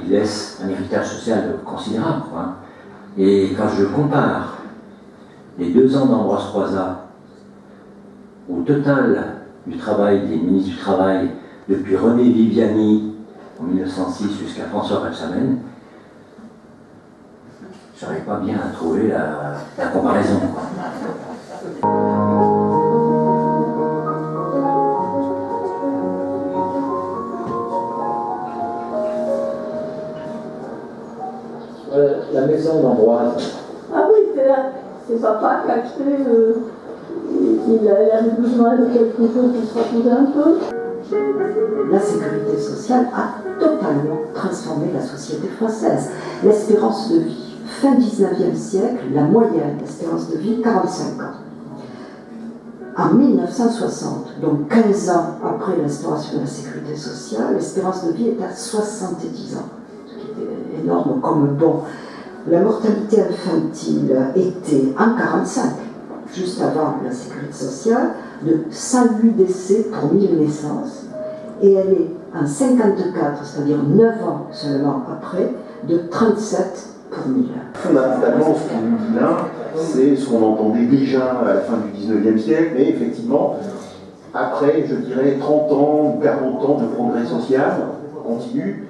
il laisse un héritage social considérable, quoi. Et quand je compare les 2 ans d'Ambroise Croizat au total du travail des ministres du Travail depuis René Viviani en 1906 jusqu'à François Rebsamen, je n'arrive pas bien à trouver la comparaison, quoi. La maison d'Ambroise. Ah oui, c'est papa qui a acheté, il a besoin de quelque chose qui se raconte un peu. La sécurité sociale a totalement transformé la société française. L'espérance de vie, fin 19e siècle, la moyenne espérance de vie, 45 ans. En 1960, donc 15 ans après l'instauration de la sécurité sociale, l'espérance de vie est à 70 ans, ce qui était énorme comme bond. La mortalité infantile était en 1945, juste avant la sécurité sociale, de 108 décès pour 1000 naissances, et elle est en 1954, c'est-à-dire 9 ans seulement après, de 37 pour 1000. Fondamentalement, ce qu'on nous dit là, c'est ce qu'on entendait déjà à la fin du 19e siècle, mais effectivement, après, je dirais, 30 ans ou 40 ans de progrès social continu,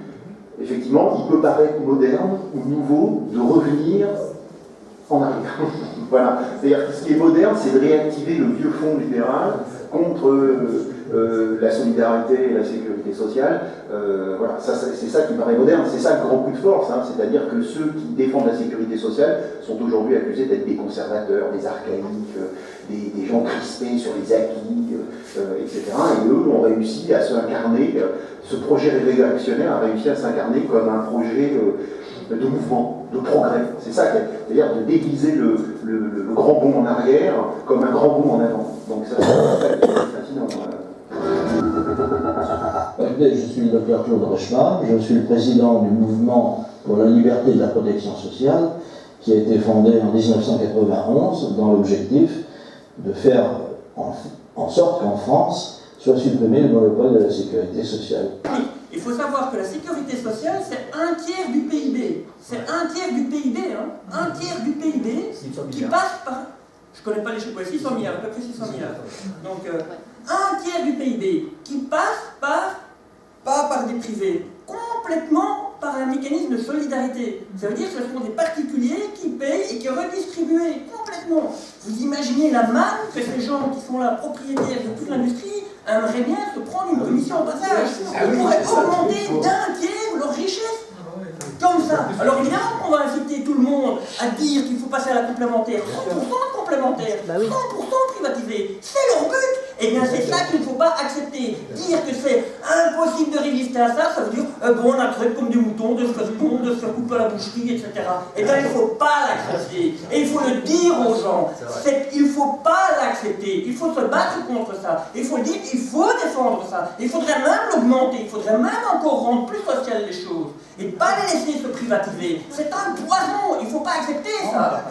effectivement, il peut paraître moderne ou nouveau de revenir en arrière. Voilà. C'est-à-dire que ce qui est moderne, c'est de réactiver le vieux fonds libéral contre la solidarité et la sécurité sociale. Voilà, c'est ça qui paraît moderne, c'est ça le grand coup de force, hein. C'est-à-dire que ceux qui défendent la sécurité sociale sont aujourd'hui accusés d'être des conservateurs, des archaïques, des gens crispés sur les acquis, etc. Et eux ont réussi à s'incarner, ce projet réactionnaire a réussi à s'incarner comme un projet de mouvement, de progrès. C'est ça, c'est-à-dire de déguiser le grand bond en arrière comme un grand bond en avant. Donc ça, c'est fascinant. Je suis le docteur Claude Reichmann, je suis le président du mouvement pour la liberté et la protection sociale qui a été fondé en 1991 dans l'objectif de faire en sorte qu'en France soit supprimé le monopole de la sécurité sociale. Il faut savoir que la sécurité sociale, c'est 1/3 du PIB. C'est 1/3 du PIB, hein. 1/3 du PIB qui passe par... Je ne connais pas les chiffres, 600 milliards, à peu près 600 milliards. Donc, 1/3 du PIB qui passe pas par des privés, complètement par un mécanisme de solidarité. Ça veut dire que ce sont des particuliers qui payent et qui redistribuent complètement. Vous imaginez la manne que ces gens qui sont là propriétaires de toute l'industrie aimeraient bien se prendre une commission au passage. Ils pourraient augmenter d'1/3 leur richesse. Comme ça. Alors évidemment qu'on va inciter tout le monde à dire qu'il faut passer à la complémentaire. 100% complémentaire, 100% privatisé. C'est leur but. Eh bien c'est ça qu'il ne faut pas accepter. Dire que c'est impossible de résister à ça, ça veut dire bon, on a traité comme des moutons, de se faire pondre, de se faire couper à la boucherie, etc. Eh bien il ne faut pas l'accepter. Et il faut le dire aux gens. Il ne faut pas l'accepter. Il faut se battre contre ça. Il faut dire qu'il faut défendre ça. Il faudrait même l'augmenter. Il faudrait même encore rendre plus sociales les choses. Et pas les laisser se privatiser. C'est un poison. Il ne faut pas accepter ça.